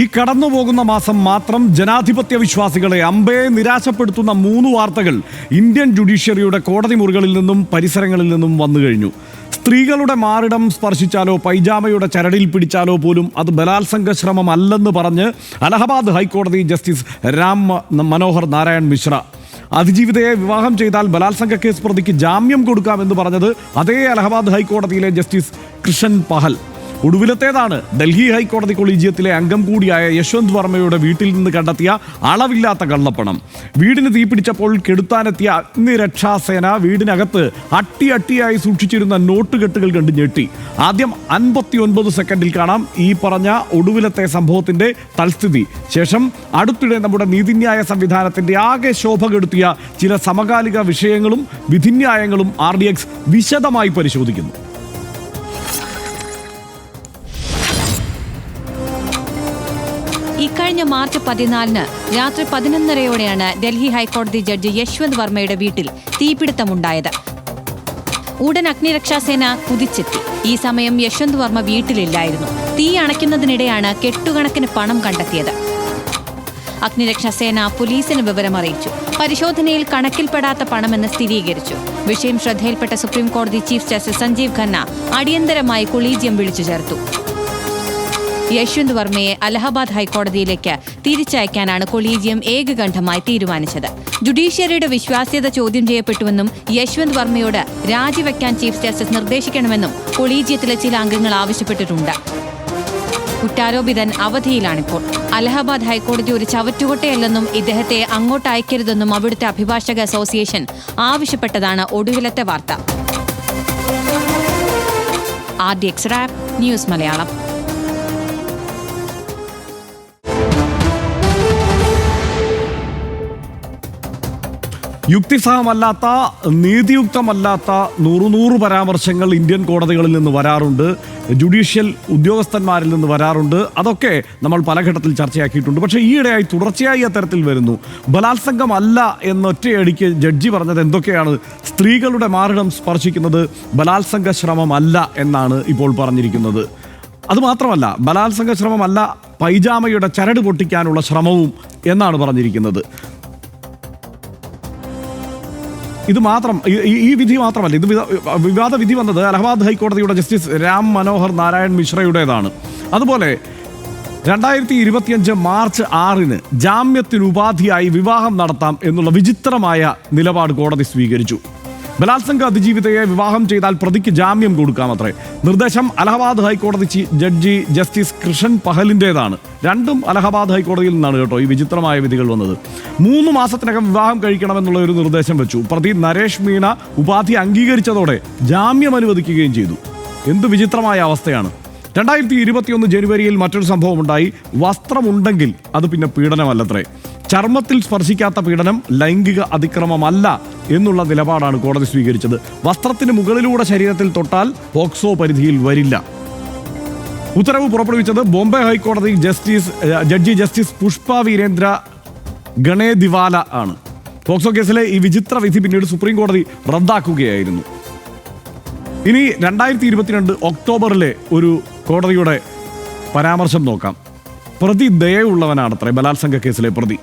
ഈ കടന്നുപോകുന്ന മാസം മാത്രം ജനാധിപത്യ വിശ്വാസികളെ അമ്പയെ നിരാശപ്പെടുത്തുന്ന 3 വാർത്തകൾ ഇന്ത്യൻ ജുഡീഷ്യറിയുടെ കോടതി മുറികളിൽ നിന്നും പരിസരങ്ങളിൽ നിന്നും വന്നു കഴിഞ്ഞു. സ്ത്രീകളുടെ മാറിടം സ്പർശിച്ചാലോ പൈജാമയുടെ ചരടിൽ പിടിച്ചാലോ പോലും അത് ബലാത്സംഗ ശ്രമമല്ലെന്ന് പറഞ്ഞ് അലഹബാദ് ഹൈക്കോടതി ജസ്റ്റിസ് രാം മനോഹർ നാരായൺ മിശ്ര. അതിജീവിതയെ വിവാഹം ചെയ്താൽ ബലാത്സംഗ കേസ് പ്രതിക്ക് ജാമ്യം കൊടുക്കാമെന്ന് പറഞ്ഞത് അതേ അലഹബാദ് ഹൈക്കോടതിയിലെ ജസ്റ്റിസ് കൃഷൻ പഹൽ. ഒടുവിലത്തേതാണ് ഡൽഹി ഹൈക്കോടതി കൊളീജിയത്തിലെ അംഗം കൂടിയായ യശ്വന്ത് വർമ്മയുടെ വീട്ടിൽ നിന്ന് കണ്ടെത്തിയ അളവില്ലാത്ത കള്ളപ്പണം. വീടിന് തീപിടിച്ചപ്പോൾ കെടുത്താനെത്തിയ അഗ്നിരക്ഷാസേന വീടിനകത്ത് അട്ടിയായി സൂക്ഷിച്ചിരുന്ന നോട്ടുകെട്ടുകൾ കണ്ട് ഞെട്ടി. ആദ്യം 59 സെക്കൻഡിൽ കാണാം ഈ പറഞ്ഞ ഒടുവിലത്തെ സംഭവത്തിന്റെ തൽസ്ഥിതി. ശേഷം അടുത്തിടെ നമ്മുടെ നീതിന്യായ സംവിധാനത്തിന്റെ ആകെ ശോഭ കെടുത്തിയ ചില സമകാലിക വിഷയങ്ങളും വിധിന്യായങ്ങളും RDX വിശദമായി പരിശോധിക്കുന്നു. ഇക്കഴിഞ്ഞ മാർച്ച് 14 രാത്രി 11:30 ഡൽഹി ഹൈക്കോടതി ജഡ്ജി യശ്വന്ത് വർമ്മയുടെ വീട്ടിൽ തീപിടുത്തമുണ്ടായത്. ഉടൻ അഗ്നിരക്ഷാസേന കുതിച്ചെത്തി. ഈ സമയം യശ്വന്ത് വർമ്മ വീട്ടിലില്ലായിരുന്നു. തീ അണയ്ക്കുന്നതിനിടെയാണ് കെട്ടുകണക്കിന് പണം കണ്ടെത്തിയത്. അഗ്നിരക്ഷാസേന പോലീസിന് വിവരമറിയിച്ചു. പരിശോധനയിൽ കണക്കിൽപ്പെടാത്ത പണമെന്ന് സ്ഥിരീകരിച്ചു. വിഷയം ശ്രദ്ധയിൽപ്പെട്ട സുപ്രീം കോടതി ചീഫ് ജസ്റ്റിസ് സഞ്ജീവ് ഖന്ന അടിയന്തരമായി കൊളീജിയം വിളിച്ചു ചേർത്തു. യശ്വന്ത് വർമ്മയെ അലഹബാദ് ഹൈക്കോടതിയിലേക്ക് തിരിച്ചയക്കാനാണ് കൊളീജിയം ഏകകണ്ഠമായി തീരുമാനിച്ചത്. ജുഡീഷ്യറിയുടെ വിശ്വാസ്യത ചോദ്യം ചെയ്യപ്പെട്ടുവെന്നും യശ്വന്ത് വർമ്മയോട് രാജിവെക്കാൻ ചീഫ് ജസ്റ്റിസ് നിർദ്ദേശിക്കണമെന്നും കൊളീജിയത്തിലെ ചില അംഗങ്ങൾ ആവശ്യപ്പെട്ടിട്ടുണ്ട്. കുറ്റാരോപിതൻ അവധിയിലാണിപ്പോൾ. അലഹബാദ് ഹൈക്കോടതി ഒരു ചവറ്റുകൊട്ടയല്ലെന്നും ഇദ്ദേഹത്തെ അങ്ങോട്ട് അയക്കരുതെന്നും അവിടുത്തെ അഭിഭാഷക അസോസിയേഷൻ ആവശ്യപ്പെട്ടതാണ് ഒടുവിലത്തെ വാർത്ത. RDX rap news Malayalam. യുക്തിസഹമല്ലാത്ത നീതിയുക്തമല്ലാത്ത 100 പരാമർശങ്ങൾ ഇന്ത്യൻ കോടതികളിൽ നിന്ന് വരാറുണ്ട്, ജുഡീഷ്യൽ ഉദ്യോഗസ്ഥന്മാരിൽ നിന്ന് വരാറുണ്ട്. അതൊക്കെ നമ്മൾ പല ഘട്ടത്തിൽ ചർച്ചയാക്കിയിട്ടുണ്ട്. പക്ഷേ ഈയിടെയായി തുടർച്ചയായി അത്തരത്തിൽ വരുന്നു. ബലാത്സംഗമല്ല എന്നൊറ്റയടിക്ക് ജഡ്ജി പറഞ്ഞത് എന്തൊക്കെയാണ്? സ്ത്രീകളുടെ മാറിടം സ്പർശിക്കുന്നത് ബലാത്സംഗ ശ്രമമല്ല എന്നാണ് ഇപ്പോൾ പറഞ്ഞിരിക്കുന്നത്. അതുമാത്രമല്ല, ബലാത്സംഗ ശ്രമമല്ല പൈജാമയുടെ ചരട് പൊട്ടിക്കാനുള്ള ശ്രമവും എന്നാണ് പറഞ്ഞിരിക്കുന്നത്. ഇത് മാത്രം ഈ വിധി മാത്രമല്ല, ഇത് വിവാദ വിധി വന്നത് അലഹബാദ് ഹൈക്കോടതിയുടെ ജസ്റ്റിസ് രാം മനോഹർ നാരായൺ മിശ്രയുടേതാണ്. അതുപോലെ 2025 മാർച്ച് 6 ജാമ്യത്തിന് ഉപാധിയായി വിവാഹം നടത്താം എന്നുള്ള വിചിത്രമായ നിലപാട് കോടതി സ്വീകരിച്ചു. ബലാത്സംഗ അതിജീവിതയെ വിവാഹം ചെയ്താൽ പ്രതിക്ക് ജാമ്യം കൊടുക്കാമത്രേ. നിർദ്ദേശം അലഹബാദ് ഹൈക്കോടതി ജഡ്ജി ജസ്റ്റിസ് കൃഷൻ പഹലിൻ്റെതാണ്. രണ്ടും അലഹബാദ് ഹൈക്കോടതിയിൽ നിന്നാണ് കേട്ടോ ഈ വിചിത്രമായ വിധികൾ വന്നത്. 3 മാസത്തിനകം വിവാഹം കഴിക്കണമെന്നുള്ള ഒരു നിർദ്ദേശം വെച്ചു. പ്രതി നരേഷ് മീണ ഉപാധി അംഗീകരിച്ചതോടെ ജാമ്യം അനുവദിക്കുകയും ചെയ്തു. എന്ത് വിചിത്രമായ അവസ്ഥയാണ്. 2021 ജനുവരിയിൽ മറ്റൊരു സംഭവം ഉണ്ടായി. വസ്ത്രമുണ്ടെങ്കിൽ അത് പിന്നെ പീഡനമല്ലത്രേ. ചർമ്മത്തിൽ സ്പർശിക്കാത്ത പീഡനം ലൈംഗിക അതിക്രമമല്ല എന്നുള്ള നിലപാടാണ് കോടതി സ്വീകരിച്ചത്. വസ്ത്രത്തിന് മുകളിലൂടെ ശരീരത്തിൽ തൊട്ടാൽ പോക്സോ പരിധിയിൽ വരില്ല. ഉത്തരവ് പുറപ്പെടുവിച്ചത് ബോംബെ ഹൈക്കോടതി ജഡ്ജി ജസ്റ്റിസ് പുഷ്പ വീരേന്ദ്ര ഗണേദിവാല ആണ്. പോക്സോ കേസിലെ ഈ വിചിത്ര വിധി പിന്നീട് സുപ്രീം കോടതി റദ്ദാക്കുകയായിരുന്നു. ഇനി 2022 ഒക്ടോബറിലെ ഒരു കോടതിയുടെ പരാമർശം നോക്കാം. പ്രതി ദയുള്ളവനാണത്രേ ബലാത്സംഗ കേസിലെ പ്രതി.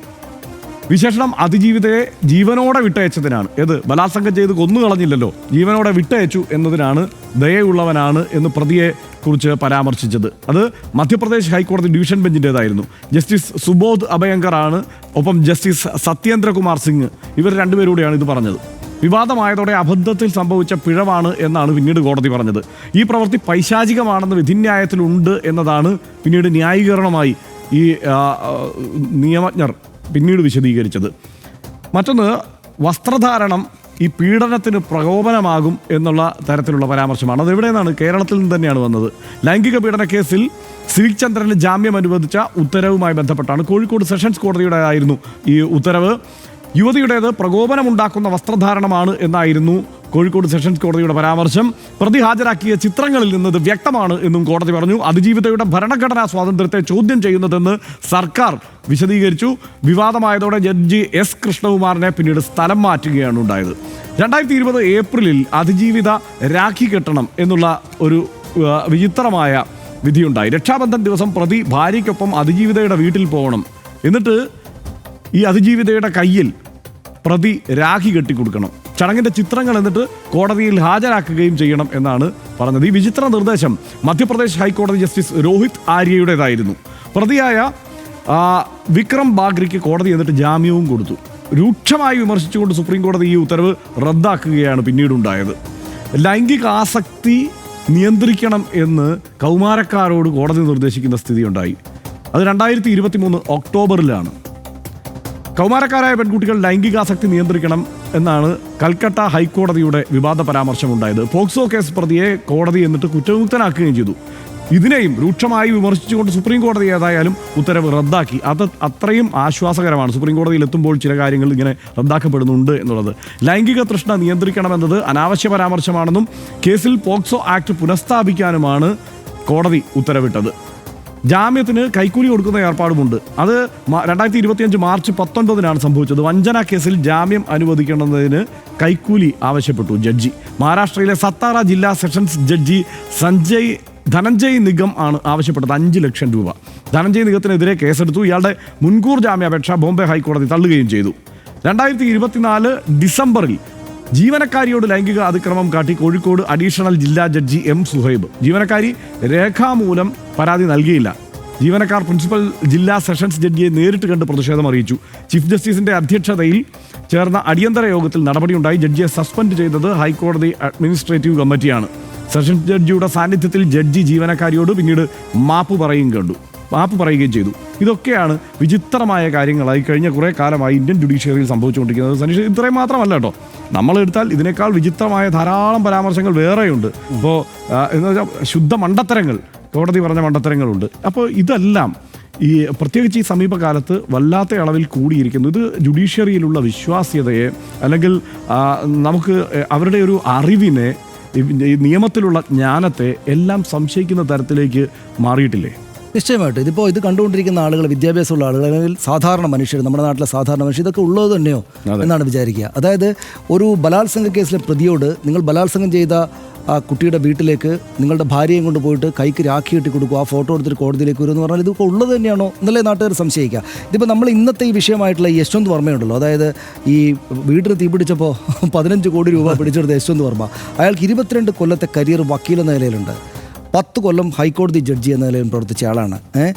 വിശേഷണം അതിജീവിതയെ ജീവനോടെ വിട്ടയച്ചതിനാണ്. ബലാത്സംഗം ചെയ്ത് കൊന്നുകളഞ്ഞില്ലല്ലോ, ജീവനോടെ വിട്ടയച്ചു എന്നതിനാണ് ദയുള്ളവനാണ് എന്ന് പ്രതിയെ കുറിച്ച് പരാമർശിച്ചത്. അത് മധ്യപ്രദേശ് ഹൈക്കോടതി ഡിവിഷൻ ബെഞ്ചിൻ്റെതായിരുന്നു. ജസ്റ്റിസ് സുബോധ് അഭയങ്കർ ആണ്, ഒപ്പം ജസ്റ്റിസ് സത്യേന്ദ്രകുമാർ സിംഗ്, ഇവർ രണ്ടുപേരൂടെയാണ് ഇത് പറഞ്ഞത്. വിവാദമായതോടെ അബദ്ധത്തിൽ സംഭവിച്ച പിഴവാണ് എന്നാണ് പിന്നീട് കോടതി പറഞ്ഞത്. ഈ പ്രവൃത്തി പൈശാചികമാണെന്ന് വിധിന്യായത്തിലുണ്ട് എന്നതാണ് പിന്നീട് ന്യായീകരണമായി ഈ നിയമജ്ഞർ പിന്നീട് വിശദീകരിച്ചത്. മറ്റൊന്ന്, വസ്ത്രധാരണം ഈ പീഡനത്തിന് പ്രകോപനമാകും എന്നുള്ള തരത്തിലുള്ള പരാമർശമാണ്. അത് എവിടെ നിന്നാണ്? കേരളത്തിൽ നിന്ന് തന്നെയാണ് വന്നത്. ലൈംഗിക പീഡന കേസിൽ സിവിക് ചന്ദ്രന് ജാമ്യം അനുവദിച്ച ഉത്തരവുമായി ബന്ധപ്പെട്ടാണ്. കോഴിക്കോട് സെഷൻസ് കോടതിയുടേതായിരുന്നു ഈ ഉത്തരവ്. യുവതിയുടേത് പ്രകോപനമുണ്ടാക്കുന്ന വസ്ത്രധാരണമാണ് എന്നായിരുന്നു കോഴിക്കോട് സെഷൻസ് കോടതിയുടെ പരാമർശം. പ്രതി ഹാജരാക്കിയ ചിത്രങ്ങളിൽ നിന്നത് വ്യക്തമാണ് എന്നും കോടതി പറഞ്ഞു. അതിജീവിതയുടെ ഭരണഘടനാ സ്വാതന്ത്ര്യത്തെ ചോദ്യം ചെയ്യുന്നതെന്ന് സർക്കാർ വിശദീകരിച്ചു. വിവാദമായതോടെ ജഡ്ജി S കൃഷ്ണകുമാറിനെ പിന്നീട് സ്ഥലം മാറ്റുകയാണ് ഉണ്ടായത്. 2020 ഏപ്രിലിൽ അതിജീവിത രാഖി കെട്ടണം എന്നുള്ള ഒരു വിചിത്രമായ വിധിയുണ്ടായി. രക്ഷാബന്ധൻ ദിവസം പ്രതി ഭാര്യയ്ക്കൊപ്പം അതിജീവിതയുടെ വീട്ടിൽ പോകണം. എന്നിട്ട് ഈ അതിജീവിതയുടെ കയ്യിൽ പ്രതി രാഖി കെട്ടിക്കൊടുക്കണം. ചടങ്ങിന്റെ ചിത്രങ്ങൾ എന്നിട്ട് കോടതിയിൽ ഹാജരാക്കുകയും ചെയ്യണം എന്നാണ് പറഞ്ഞത്. ഈ വിചിത്ര നിർദ്ദേശം മധ്യപ്രദേശ് ഹൈക്കോടതി ജസ്റ്റിസ് രോഹിത് ആര്യയുടേതായിരുന്നു. പ്രതിയായ വിക്രം ബാഗ്രിക്ക് കോടതി എന്നിട്ട് ജാമ്യവും കൊടുത്തു. രൂക്ഷമായി വിമർശിച്ചുകൊണ്ട് സുപ്രീം കോടതി ഈ ഉത്തരവ് റദ്ദാക്കുകയാണ് പിന്നീടുണ്ടായത്. ലൈംഗിക ആസക്തി നിയന്ത്രിക്കണം എന്ന് കൗമാരക്കാരോട് കോടതി നിർദ്ദേശിക്കുന്ന സ്ഥിതിയുണ്ടായി. അത് 2023 ഒക്ടോബറിലാണ്. കൗമാരക്കാരായ പെൺകുട്ടികൾ ലൈംഗികാസക്തി നിയന്ത്രിക്കണം എന്നാണ് കൽക്കട്ട ഹൈക്കോടതിയുടെ വിവാദ പരാമർശമുണ്ടായത്. പോക്സോ കേസ് പ്രതിയെ കോടതി എന്നിട്ട് കുറ്റമുക്തനാക്കുകയും ചെയ്തു. ഇതിനെയും രൂക്ഷമായി വിമർശിച്ചുകൊണ്ട് സുപ്രീം കോടതി ഏതായാലും ഉത്തരവ് റദ്ദാക്കി. അത് അത്രയും ആശ്വാസകരമാണ്. സുപ്രീം കോടതിയിൽ എത്തുമ്പോൾ ചില കാര്യങ്ങൾ ഇങ്ങനെ റദ്ദാക്കപ്പെടുന്നുണ്ട് എന്നുള്ളത്. ലൈംഗിക തൃഷ്ണ നിയന്ത്രിക്കണമെന്നത് അനാവശ്യ പരാമർശമാണെന്നും കേസിൽ പോക്സോ ആക്ട് പുനഃസ്ഥാപിക്കാനുമാണ് കോടതി ഉത്തരവിട്ടത്. ജാമ്യത്തിന് കൈക്കൂലി കൊടുക്കുന്ന ഏർപ്പാടുമുണ്ട്. അത് 2025 മാർച്ച് 19 സംഭവിച്ചത്. വഞ്ചന കേസിൽ ജാമ്യം അനുവദിക്കണമെന്നതിന് കൈക്കൂലി ആവശ്യപ്പെട്ടു ജഡ്ജി. മഹാരാഷ്ട്രയിലെ സത്താറ ജില്ലാ സെഷൻസ് ജഡ്ജി ധനഞ്ജയ് നിഗം ആണ് ആവശ്യപ്പെട്ടത് 5 ലക്ഷം രൂപ. ധനഞ്ജയ് നിഗത്തിനെതിരെ കേസെടുത്തു. ഇയാളുടെ മുൻകൂർ ജാമ്യാപേക്ഷ ബോംബെ ഹൈക്കോടതി തള്ളുകയും ചെയ്തു. 2024 ഡിസംബറിൽ ജീവനക്കാരിയോട് ലൈംഗിക അതിക്രമം കാട്ടി കോഴിക്കോട് അഡീഷണൽ ജില്ലാ ജഡ്ജി M സുഹൈബ്. ജീവനക്കാരി രേഖാമൂലം പരാതി നൽകിയില്ല. ജീവനക്കാർ പ്രിൻസിപ്പൽ ജില്ലാ സെഷൻസ് ജഡ്ജിയെ നേരിട്ട് കണ്ട് പ്രതിഷേധം അറിയിച്ചു. ചീഫ് ജസ്റ്റിസിന്റെ അധ്യക്ഷതയിൽ ചേർന്ന അടിയന്തര യോഗത്തിൽ നടപടിയുണ്ടായി. ജഡ്ജിയെ സസ്പെൻഡ് ചെയ്തത് ഹൈക്കോടതി അഡ്മിനിസ്ട്രേറ്റീവ് കമ്മിറ്റിയാണ്. സെഷൻസ് ജഡ്ജിയുടെ സാന്നിധ്യത്തിൽ ജഡ്ജി ജീവനക്കാരിയോട് പിന്നീട് മാപ്പ് പറയുകയും ചെയ്തു. ഇതൊക്കെയാണ് വിചിത്രമായ കാര്യങ്ങളായി കഴിഞ്ഞ കുറേ കാലമായി ഇന്ത്യൻ ജുഡീഷ്യറിയിൽ സംഭവിച്ചുകൊണ്ടിരിക്കുന്നത്. സനീഷ്, ഇത്രയും മാത്രമല്ല കേട്ടോ, നമ്മളെടുത്താൽ ഇതിനേക്കാൾ വിചിത്രമായ ധാരാളം പരാമർശങ്ങൾ വേറെയുണ്ട്. ഇപ്പോൾ എന്ന് വെച്ചാൽ ശുദ്ധ മണ്ടത്തരങ്ങൾ, കോടതി പറഞ്ഞ മണ്ടത്തരങ്ങളുണ്ട്. അപ്പോൾ ഇതെല്ലാം ഈ പ്രത്യേകിച്ച് ഈ സമീപകാലത്ത് വല്ലാത്ത അളവിൽ കൂടിയിരിക്കുന്നു. ഇത് ജുഡീഷ്യറിയിലുള്ള വിശ്വാസ്യതയെ അല്ലെങ്കിൽ നമുക്ക് അവരുടെ ഒരു അറിവിനെ, ഈ നിയമത്തിലുള്ള ജ്ഞാനത്തെ എല്ലാം സംശയിക്കുന്ന തരത്തിലേക്ക് മാറിയിട്ടില്ലേ? നിശ്ചയമായിട്ടും ഇത് കണ്ടുകൊണ്ടിരിക്കുന്ന ആളുകൾ, വിദ്യാഭ്യാസമുള്ള ആളുകൾ, അല്ലെങ്കിൽ സാധാരണ മനുഷ്യർ, നമ്മുടെ നാട്ടിലെ സാധാരണ മനുഷ്യർ, ഇതൊക്കെ ഉള്ളത് തന്നെയോ എന്നാണ് വിചാരിക്കുക. അതായത് ഒരു ബലാത്സംഗ കേസിലെ പ്രതിയോട് നിങ്ങൾ ബലാത്സംഗം ചെയ്ത ആ കുട്ടിയുടെ വീട്ടിലേക്ക് നിങ്ങളുടെ ഭാര്യയും കൊണ്ട് പോയിട്ട് കൈക്ക് രാഖി കെട്ടി കൊടുക്കുക, ആ ഫോട്ടോ എടുത്തിട്ട് കോടതിയിലേക്ക് വരുമെന്ന് പറഞ്ഞാൽ ഇതൊക്കെ ഉള്ളത് തന്നെയാണോ എന്നല്ലേ നാട്ടുകാർ സംശയിക്കുക. ഇതിപ്പോൾ നമ്മൾ ഇന്നത്തെ ഈ വിഷയമായിട്ടുള്ള ഈ യശ്വന്ത് വർമ്മയുണ്ടല്ലോ, അതായത് ഈ വീട്ടിൽ തീപിടിച്ചപ്പോൾ 15 കോടി രൂപ പിടിച്ചെടുത്ത യശ്വന്ത് വർമ്മ, അയാൾക്ക് 22 കൊല്ലത്തെ കരിയർ വക്കീലെന്ന നിലയിലുണ്ട്. 10 കൊല്ലം ഹൈക്കോടതി ജഡ്ജി എന്ന നിലയിൽ പ്രവർത്തിച്ച ആളാണ്.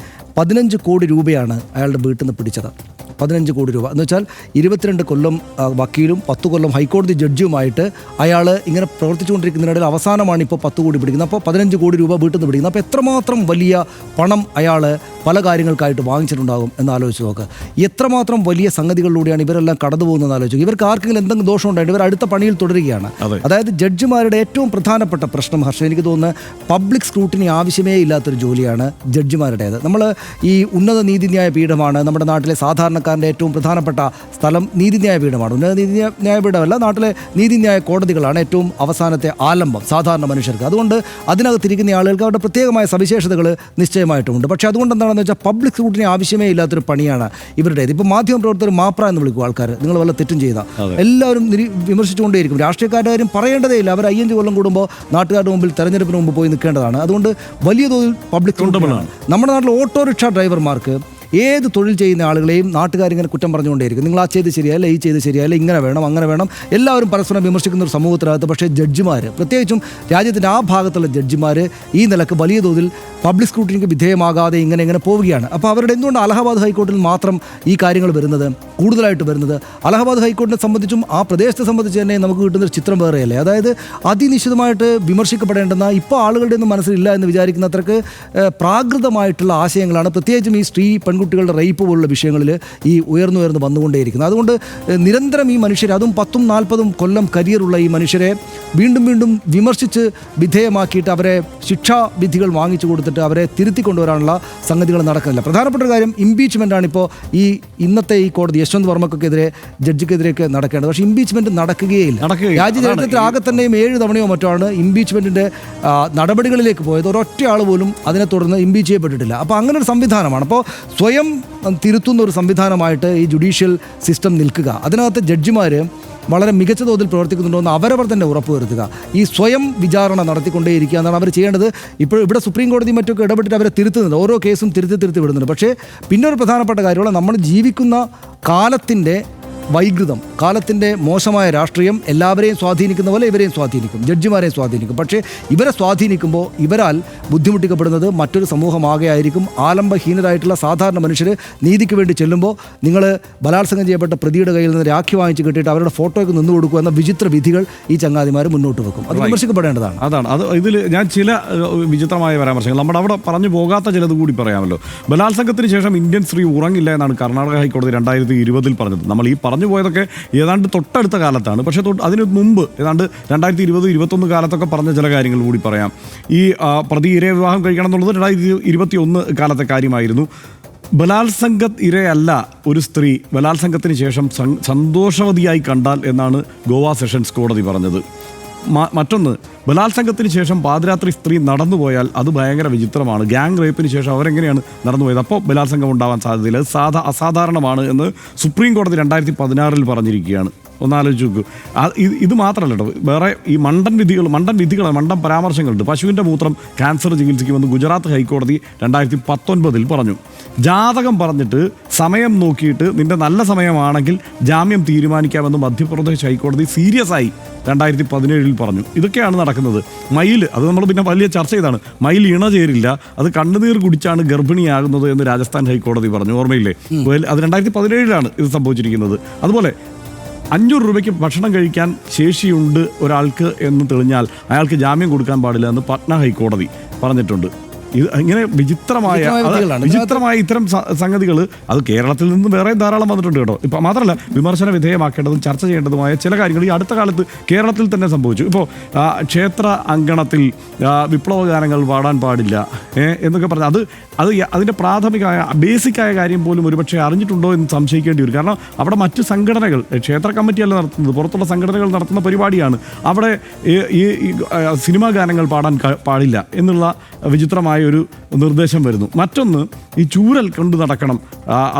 15 കോടി രൂപയാണ് അയാളുടെ വീട്ടിൽ നിന്ന് പിടിച്ചത്. 15 കോടി രൂപ എന്ന് വെച്ചാൽ 22 കൊല്ലം വക്കീലും 10 കൊല്ലം ഹൈക്കോടതി ജഡ്ജിയുമായിട്ട് അയാൾ ഇങ്ങനെ പ്രവർത്തിച്ചുകൊണ്ടിരിക്കുന്നതിനിടയിൽ അവസാനമാണ് ഇപ്പോൾ 10 കോടി പിടിക്കുന്നത്. അപ്പോൾ 15 കോടി രൂപ വീട്ടിൽ നിന്ന് പിടിക്കുന്നത്. അപ്പോൾ എത്രമാത്രം വലിയ പണം അയാൾ പല കാര്യങ്ങൾക്കായിട്ട് വാങ്ങിച്ചിട്ടുണ്ടാകും എന്നാലോചിച്ച് നോക്കുക. എത്രമാത്രം വലിയ സംഗതികളിലൂടെയാണ് ഇവരെല്ലാം കടന്നു പോകുന്നതെന്ന് ആലോചിക്കുക. ഇവർക്ക് ആർക്കെങ്കിലും എന്തെങ്കിലും ദോഷം ഉണ്ടായിട്ട് ഇവർ അടുത്ത പണിയിൽ തുടരുകയാണ്. അതായത് ജഡ്ജിമാരുടെ ഏറ്റവും പ്രധാനപ്പെട്ട പ്രശ്നം, ഹർഷൻ, എനിക്ക് തോന്നുന്നത് പബ്ലിക് സ്ക്രൂട്ടിനി ആവശ്യമേ ഇല്ലാത്തൊരു ജോലിയാണ് ജഡ്ജിമാരുടേത്. നമ്മൾ ഈ ഉന്നത നീതിന്യായ പീഠമാണ് നമ്മുടെ നാട്ടിലെ സാധാരണക്കാരൻ്റെ ഏറ്റവും പ്രധാനപ്പെട്ട സ്ഥലം. നീതിന്യായ പീഠമാണ്. ഉന്നത നീതിന്യായ പീഠമല്ല, നാട്ടിലെ നീതിന്യായ കോടതികളാണ് ഏറ്റവും അവസാനത്തെ ആലംബം സാധാരണ മനുഷ്യർക്ക്. അതുകൊണ്ട് അതിനകത്തിരിക്കുന്ന ആളുകൾക്ക് അവരുടെ പ്രത്യേകമായ സവിശേഷതകൾ നിശ്ചയമായിട്ടുമുണ്ട്. പക്ഷേ അതുകൊണ്ട് എന്താണെന്ന് വെച്ചാൽ പബ്ലിക് സ്ക്രൂട്ടിനി ആവശ്യമേ ഇല്ലാത്തൊരു പണിയാണ് ഇവരുടേത്. ഇപ്പോൾ മാധ്യമപ്രവർത്തകർ മാപ്ര എന്ന് വിളിക്കും ആൾക്കാർ, നിങ്ങൾ വല്ല തെറ്റും ചെയ്താൽ എല്ലാവരും വിമർശിച്ചുകൊണ്ടേയിരിക്കും. രാഷ്ട്രീയക്കാരുടെ കാര്യം പറയേണ്ടതേ ഇല്ല. അവർ 5 കൊല്ലം കൂടുമ്പോൾ നാട്ടുകാരുടെ മുമ്പിൽ തെരഞ്ഞെടുപ്പിന് മുമ്പ് പോയി നിൽക്കേണ്ടതാണ്. അതുകൊണ്ട് വലിയ തോതിൽ പബ്ലിക് സ്ക്രൂട്ടിനിയാണ്. നമ്മുടെ നാട്ടിൽ ഓട്ടോറിക്ഷ ഡ്രൈവർമാർക്ക്, ഏത് തൊഴിൽ ചെയ്യുന്ന ആളുകളെയും നാട്ടുകാരിങ്ങനെ കുറ്റം പറഞ്ഞുകൊണ്ടേയിരിക്കും. നിങ്ങൾ ആ ചെയ്ത് ശരിയല്ല, ഈ ചെയ്ത് ശരിയല്ല, ഇങ്ങനെ വേണം, അങ്ങനെ വേണം, എല്ലാവരും പരസ്പരം വിമർശിക്കുന്ന ഒരു സമൂഹത്തിനകത്ത്. പക്ഷേ ജഡ്ജിമാർ, പ്രത്യേകിച്ചും രാജ്യത്തിൻ്റെ ആ ഭാഗത്തുള്ള ജഡ്ജിമാർ ഈ നിലക്ക് വലിയ തോതിൽ പബ്ലിക് സ്ക്രൂട്ടിനിക്ക് വിധേയമാകാതെ ഇങ്ങനെ പോവുകയാണ്. അപ്പോൾ അവരുടെ എന്തുകൊണ്ട് അലഹബാദ് ഹൈക്കോടതിയിൽ മാത്രം ഈ കാര്യങ്ങൾ വരുന്നത്, കൂടുതലായിട്ട് വരുന്നത്? അലഹബാദ് ഹൈക്കോടതിയെ സംബന്ധിച്ചും ആ പ്രദേശത്തെ സംബന്ധിച്ച് തന്നെ നമുക്ക് കിട്ടുന്നൊരു ചിത്രം വേറെയല്ലേ. അതായത് അതിനിശ്ചിതമായിട്ട് വിമർശിക്കപ്പെടേണ്ടെന്ന ഇപ്പോൾ ആളുകളുടെ ഒന്നും മനസ്സിലില്ല എന്ന് വിചാരിക്കുന്നത്രക്ക് പ്രാകൃതമായിട്ടുള്ള ആശയങ്ങളാണ് പ്രത്യേകിച്ചും ഈ സ്ത്രീ പെൺകുട്ടികളുടെ റേപ്പ് പോലുള്ള വിഷയങ്ങളിൽ ഈ ഉയർന്നു വന്നുകൊണ്ടേയിരിക്കുന്നത്. അതുകൊണ്ട് നിരന്തരം ഈ മനുഷ്യരെ, അതും 10ഉം 40ഉം കൊല്ലം കരിയറുള്ള ഈ മനുഷ്യരെ വീണ്ടും വിമർശിച്ച് വിധേയമാക്കിയിട്ട് അവരെ ശിക്ഷാവിധികൾ വാങ്ങിച്ചു കൊടുത്തിട്ട് അവരെ തിരുത്തി കൊണ്ടുവരാനുള്ള സംഗതികൾ നടക്കുന്നില്ല. പ്രധാനപ്പെട്ട ഒരു കാര്യം ഇംപീച്ച്മെൻ്റാണ് ഇപ്പോൾ ഇന്നത്തെ ഈ കോടതി യശ്വന്ത് വർമ്മക്കെതിരെ ജഡ്ജിക്കെതിരെയൊക്കെ നടക്കേണ്ടത്. പക്ഷേ ഇംപീച്ച്മെൻറ്റ് നടക്കുകയില്ല. രാജ്യചരിത്രത്തിൽ ആകെ തന്നെയും 7 തവണയോ മറ്റോ ആണ് ഇംപീച്ച്മെൻറ്റിൻ്റെ നടപടികളിലേക്ക് പോയത്. ഒരൊറ്റ ആൾ പോലും അതിനെ തുടർന്ന് ഇംപീച്ച് ചെയ്യപ്പെട്ടിട്ടില്ല. അപ്പോൾ അങ്ങനെ ഒരു സംവിധാനമാണ്. അപ്പോൾ സ്വയം തിരുത്തുന്ന ഒരു സംവിധാനമായിട്ട് ഈ ജുഡീഷ്യൽ സിസ്റ്റം നിൽക്കുക. അതിനകത്ത് ജഡ്ജിമാർ വളരെ മികച്ച തോതിൽ പ്രവർത്തിക്കുന്നുണ്ടോ എന്ന് അവരവർ തന്നെ ഉറപ്പുവരുത്തുക. ഈ സ്വയം വിചാരണ നടത്തിക്കൊണ്ടേയിരിക്കുക എന്നാണ് അവർ ചെയ്യേണ്ടത്. ഇപ്പോൾ ഇവിടെ സുപ്രീം കോടതി മറ്റൊക്കെ ഇടപെട്ടിട്ട് അവരെ തിരുത്തുന്നത്, ഓരോ കേസും തിരുത്തി വിടുന്നുണ്ട്. പക്ഷേ പിന്നെ ഒരു പ്രധാനപ്പെട്ട കാര്യമുള്ള, നമ്മൾ ജീവിക്കുന്ന കാലത്തിൻ്റെ വൈകൃതം, കാലത്തിൻ്റെ മോശമായ രാഷ്ട്രീയം എല്ലാവരെയും സ്വാധീനിക്കുന്ന പോലെ ഇവരെയും സ്വാധീനിക്കും, ജഡ്ജിമാരെയും സ്വാധീനിക്കും. പക്ഷേ ഇവരെ സ്വാധീനിക്കുമ്പോൾ ഇവരാൽ ബുദ്ധിമുട്ടിക്കപ്പെടുന്നത് മറ്റൊരു സമൂഹമാകെ ആയിരിക്കും. ആലംബഹീനരായിട്ടുള്ള സാധാരണ മനുഷ്യർ നീതിക്ക് വേണ്ടി ചെല്ലുമ്പോൾ നിങ്ങൾ ബലാത്സംഗം ചെയ്യപ്പെട്ട പ്രതിയുടെ കയ്യിൽ നിന്ന് രാഖി വാങ്ങിച്ച് കിട്ടിയിട്ട് അവരുടെ ഫോട്ടോയ്ക്ക് നിന്ന് കൊടുക്കുക എന്ന വിചിത്ര വിധികൾ ഈ ചങ്ങാതിമാർ മുന്നോട്ട് വെക്കും. അത് വിമർശിക്കപ്പെടേണ്ടതാണ്. അത് ഇതിൽ ഞാൻ ചില വിചിത്രമായ പരാമർശങ്ങൾ നമ്മുടെ അവിടെ പറഞ്ഞു പോകാത്ത ചിലത് കൂടി പറയാമല്ലോ. ബലാത്സംഗത്തിന് ശേഷം ഇന്ത്യൻ സ്ത്രീ ഉറങ്ങില്ല എന്നാണ് കർണാടക ഹൈക്കോടതി 2020 പറഞ്ഞത്. നമ്മൾ ഈ പറഞ്ഞു പോയതൊക്കെ ഏതാണ്ട് തൊട്ടടുത്ത കാലത്താണ്. പക്ഷേ അതിന് മുമ്പ് ഏതാണ്ട് 2020-21 കാലത്തൊക്കെ പറഞ്ഞ ചില കാര്യങ്ങൾ കൂടി പറയാം. ഈ പ്രതി ഇരയെ വിവാഹം കഴിക്കണം എന്നുള്ളത് 2021 കാലത്തെ കാര്യമായിരുന്നു. ബലാത്സംഗ ഇരയല്ല ഒരു സ്ത്രീ ബലാത്സംഗത്തിന് ശേഷം സന്തോഷവതിയായി കണ്ടാൽ എന്നാണ് ഗോവ സെഷൻസ് കോടതി പറഞ്ഞത്. മറ്റൊന്ന്, ബലാത്സംഗത്തിന് ശേഷം പാതിരാത്രി സ്ത്രീ നടന്നുപോയാൽ അത് ഭയങ്കര വിചിത്രമാണ്. ഗ്യാങ് റേപ്പിന് ശേഷം അവരെങ്ങനെയാണ് നടന്നുപോയത്? അപ്പോൾ ബലാത്സംഗം ഉണ്ടാവാൻ സാധ്യതയില്ല, അത് അസാധാരണമാണ് എന്ന് സുപ്രീം കോടതി 2016 പറഞ്ഞിരിക്കുകയാണ്. ഒന്നാലോചിച്ച് നോക്കൂ. ഇത് മാത്രമല്ല കേട്ടോ, വേറെ ഈ മണ്ടൻ പരാമർശങ്ങളുണ്ട്. പശുവിൻ്റെ മൂത്രം ക്യാൻസർ ചികിത്സിക്കുമെന്ന് ഗുജറാത്ത് ഹൈക്കോടതി 2019 പറഞ്ഞു. ജാതകം പറഞ്ഞിട്ട് സമയം നോക്കിയിട്ട് നിന്റെ നല്ല സമയമാണെങ്കിൽ ജാമ്യം തീരുമാനിക്കാമെന്ന് മധ്യപ്രദേശ് ഹൈക്കോടതി സീരിയസ് ആയി 2017 പറഞ്ഞു. ഇതൊക്കെയാണ് നടക്കുന്നത്. മയിൽ, അത് നമ്മൾ പിന്നെ വലിയ ചർച്ച ചെയ്താണ്. മയിൽ ഇണ ചേരില്ല, അത് കണ്ണുനീർ കുടിച്ചാണ് ഗർഭിണിയാകുന്നത് എന്ന് രാജസ്ഥാൻ ഹൈക്കോടതി പറഞ്ഞു. ഓർമ്മയില്ലേ? അത് 2017 ഇത് സംഭവിച്ചിരിക്കുന്നത്. അതുപോലെ 500 രൂപയ്ക്ക് ഭക്ഷണം കഴിക്കാൻ ശേഷിയുണ്ട് ഒരാൾക്ക് എന്ന് തെളിഞ്ഞാൽ അയാൾക്ക് ജാമ്യം കൊടുക്കാൻ പാടില്ല എന്ന് പട്ന ഹൈക്കോടതി പറഞ്ഞിട്ടുണ്ട്. ഇത് ഇങ്ങനെ വിചിത്രമായ ഇത്തരം സംഗതികൾ അത് കേരളത്തിൽ നിന്ന് വേറെ ധാരാളം വന്നിട്ടുണ്ട് കേട്ടോ. ഇപ്പം മാത്രമല്ല, വിമർശന വിധേയമാക്കേണ്ടതും ചർച്ച ചെയ്യേണ്ടതുമായ ചില കാര്യങ്ങൾ ഈ അടുത്ത കാലത്ത് കേരളത്തിൽ തന്നെ സംഭവിച്ചു. ഇപ്പോൾ ക്ഷേത്ര അങ്കണത്തിൽ വിപ്ലവ ഗാനങ്ങൾ പാടാൻ പാടില്ല എന്നൊക്കെ പറഞ്ഞാൽ അതിൻ്റെ പ്രാഥമികമായ ബേസിക്കായ കാര്യം പോലും ഒരുപക്ഷെ അറിഞ്ഞിട്ടുണ്ടോ എന്ന് സംശയിക്കേണ്ടി വരും. കാരണം അവിടെ മറ്റ് സംഘടനകൾ, ക്ഷേത്ര കമ്മിറ്റിയല്ല നടത്തുന്നത്, പുറത്തുള്ള സംഘടനകൾ നടത്തുന്ന പരിപാടിയാണ്. അവിടെ ഈ സിനിമാ ഗാനങ്ങൾ പാടാൻ പാടില്ല എന്നുള്ള വിചിത്രമായ ഒരു നിർദ്ദേശം വരുന്നു. മറ്റൊന്ന്, ഈ ചൂരൽ കൊണ്ടു നടക്കണം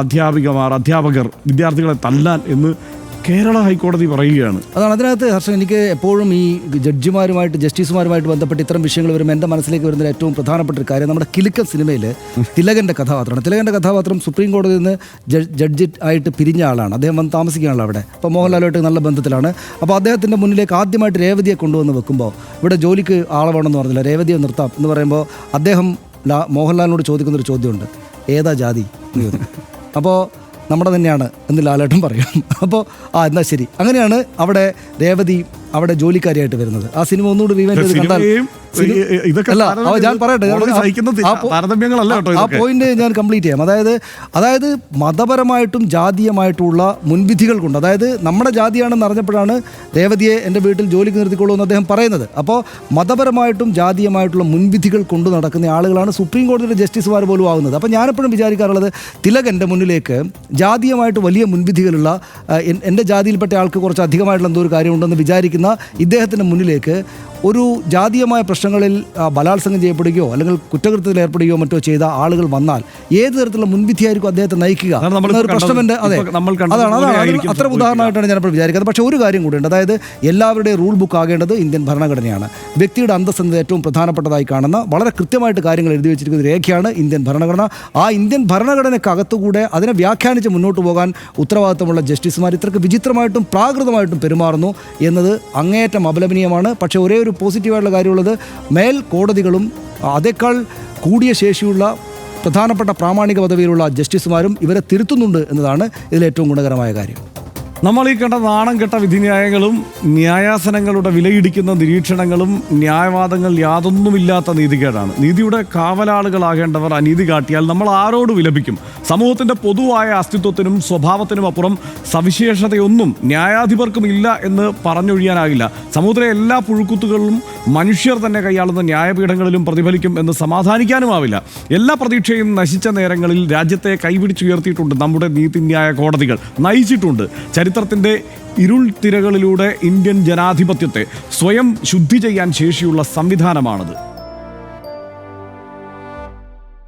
അധ്യാപകർ വിദ്യാർത്ഥികളെ തല്ലാൻ എന്ന് കേരള ഹൈക്കോടതി പറയുകയാണ്. അതാണ് അതിനകത്ത് ഹർഷൻ, എനിക്ക് എപ്പോഴും ഈ ജസ്റ്റിസുമാരുമായിട്ട് ബന്ധപ്പെട്ട് ഇത്തരം വിഷയങ്ങൾ വരുമ്പോൾ എൻ്റെ മനസ്സിലേക്ക് വരുന്ന ഏറ്റവും പ്രധാനപ്പെട്ട ഒരു കാര്യം, നമ്മുടെ കിലുക്കം സിനിമയിൽ തിലകൻ്റെ കഥാപാത്രമാണ്. തിലകൻ്റെ കഥാപാത്രം സുപ്രീം കോടതിയിൽ നിന്ന് ജഡ്ജി ആയിട്ട് പിരിഞ്ഞ ആളാണ്. അദ്ദേഹം വന്ന് താമസിക്കുകയാണല്ലോ അവിടെ. അപ്പോൾ മോഹൻലാലുമായിട്ട് നല്ല ബന്ധത്തിലാണ്. അപ്പോൾ അദ്ദേഹത്തിൻ്റെ മുന്നിലേക്ക് ആദ്യമായിട്ട് രേവതിയെ കൊണ്ടുവന്ന് വെക്കുമ്പോൾ, ഇവിടെ ജോലിക്ക് ആളെ വേണമെന്ന് പറഞ്ഞില്ല, രേവതിയെ നിർത്താം എന്ന് പറയുമ്പോൾ അദ്ദേഹം മോഹൻലാലിനോട് ചോദിക്കുന്നൊരു ചോദ്യമുണ്ട്, ഏതാ ജാതി എന്ന് ചോദിക്കും. അപ്പോൾ നമ്മുടെ തന്നെയാണ് എന്ന് ലാലേട്ടൻ പറയും. അപ്പോൾ എന്നാൽ ശരി, അങ്ങനെയാണ് അവിടെ രേവതി അവിടെ ജോലിക്കാരിയായിട്ട് വരുന്നത്. ആ സിനിമ ഒന്നുകൂടി റീവൈൻഡ് ചെയ്ത് കണ്ടാൽ ഞാൻ പറയട്ടെ, ആ പോയിന്റ് ഞാൻ കംപ്ലീറ്റ് ചെയ്യാം. അതായത് മതപരമായിട്ടും ജാതീയമായിട്ടുള്ള മുൻവിധികൾ കൊണ്ട്, അതായത് നമ്മുടെ ജാതിയാണെന്ന് അറിഞ്ഞപ്പോഴാണ് രേവതിയെ എൻ്റെ വീട്ടിൽ ജോലിക്ക് നിർത്തിക്കൊള്ളൂ എന്ന് അദ്ദേഹം പറയുന്നത്. അപ്പോൾ മതപരമായിട്ടും ജാതീയമായിട്ടുള്ള മുൻവിധികൾ കൊണ്ടു നടക്കുന്ന ആളുകളാണ് സുപ്രീം കോടതിയുടെ ജസ്റ്റിസുമാർ പോലും ആകുന്നത്. അപ്പോൾ ഞാനെപ്പോഴും വിചാരിക്കാറുള്ളത്, തിലകൻ്റെ മുന്നിലേക്ക് ജാതീയമായിട്ട് വലിയ മുൻവിധികളുള്ള, എൻ്റെ ജാതിയിൽപ്പെട്ട ആൾക്ക് കുറച്ച് അധികമായിട്ടുള്ള എന്തോ ഒരു കാര്യമുണ്ടെന്ന് വിചാരിക്കുന്ന ഇദ്ദേഹത്തിൻ്റെ മുന്നിലേക്ക് ഒരു ജാതീയമായ പ്രശ്നങ്ങളിൽ ബലാത്സംഗം ചെയ്യപ്പെടുകയോ അല്ലെങ്കിൽ കുറ്റകൃത്യത്തിൽ ഏർപ്പെടുകയോ മറ്റോ ചെയ്ത ആളുകൾ വന്നാൽ ഏത് തരത്തിലുള്ള മുൻവിധിയായിരിക്കും അദ്ദേഹത്തെ നയിക്കുക എന്നൊരു പ്രശ്നമുണ്ട്. അതാണ് അത്ര ഉദാഹരണമായിട്ടാണ് ഞാനിപ്പോൾ വിചാരിക്കുന്നത്. പക്ഷേ ഒരു കാര്യം കൂടിയുണ്ട്, അതായത് എല്ലാവരുടെയും റൂൾ ബുക്ക് ആകേണ്ടത് ഇന്ത്യൻ ഭരണഘടനയാണ്. വ്യക്തിയുടെ അന്തസ്സെന്നത് ഏറ്റവും പ്രധാനപ്പെട്ടതായി കാണുന്ന വളരെ കൃത്യമായിട്ട് കാര്യങ്ങൾ എഴുതി വെച്ചിരിക്കുന്ന രേഖയാണ് ഇന്ത്യൻ ഭരണഘടന. ആ ഇന്ത്യൻ ഭരണഘടനയ്ക്കകത്തുകൂടെ അതിനെ വ്യാഖ്യാനിച്ച് മുന്നോട്ട് പോകാൻ ഉത്തരവാദിത്തമുള്ള ജസ്റ്റിസുമാർ ഇത്രയ്ക്ക് വിചിത്രമായിട്ടും പ്രാകൃതമായിട്ടും പെരുമാറുന്നു എന്നത് അങ്ങേയറ്റം അപലപനീയമാണ്. പക്ഷേ ഒരേ ഒരു പോസിറ്റീവായിട്ടുള്ള കാര്യമുള്ളത്, മേൽ കോടതികളും അതേക്കാൾ കൂടിയ ശേഷിയുള്ള പ്രധാനപ്പെട്ട പ്രാമാണിക പദവിയിലുള്ള ജസ്റ്റിസുമാരും ഇവരെ തിരുത്തുന്നുണ്ട് എന്നതാണ് ഇതിലേറ്റവും ഗുണകരമായ കാര്യം. നമ്മൾ ഈ കണ്ട നാണം കെട്ട വിധിന്യായങ്ങളും ന്യായാസനങ്ങളുടെ വിലയിടിക്കുന്ന നിരീക്ഷണങ്ങളും ന്യായവാദങ്ങൾ യാതൊന്നുമില്ലാത്ത നീതികേടാണ്. നീതിയുടെ കാവലാളുകളാകേണ്ടവർ അനീതി കാട്ടിയാൽ നമ്മൾ ആരോട് വിലപിക്കും? സമൂഹത്തിൻ്റെ പൊതുവായ അസ്തിത്വത്തിനും സ്വഭാവത്തിനും അപ്പുറം സവിശേഷതയൊന്നും ന്യായാധിപർക്കും ഇല്ല എന്ന് പറഞ്ഞൊഴിയാനാകില്ല. സമൂഹത്തിലെ എല്ലാ പുഴുക്കുത്തുകളിലും മനുഷ്യർ തന്നെ കൈയാളുന്ന ന്യായപീഠങ്ങളിലും പ്രതിഫലിക്കും എന്ന് സമാധാനിക്കാനുമാവില്ല. എല്ലാ പ്രതീക്ഷയും നശിച്ച നേരങ്ങളിൽ രാജ്യത്തെ കൈപിടിച്ചുയർത്തിയിട്ടുണ്ട് നമ്മുടെ നീതിന്യായ കോടതികൾ, നയിച്ചിട്ടുണ്ട്. ചരിത്രത്തിൻ്റെ ഇരുൾ തിരകളിലൂടെ ഇന്ത്യൻ ജനാധിപത്യത്തെ സ്വയം ശുദ്ധി ചെയ്യാൻ ശേഷിയുള്ള സംവിധാനമാണത്.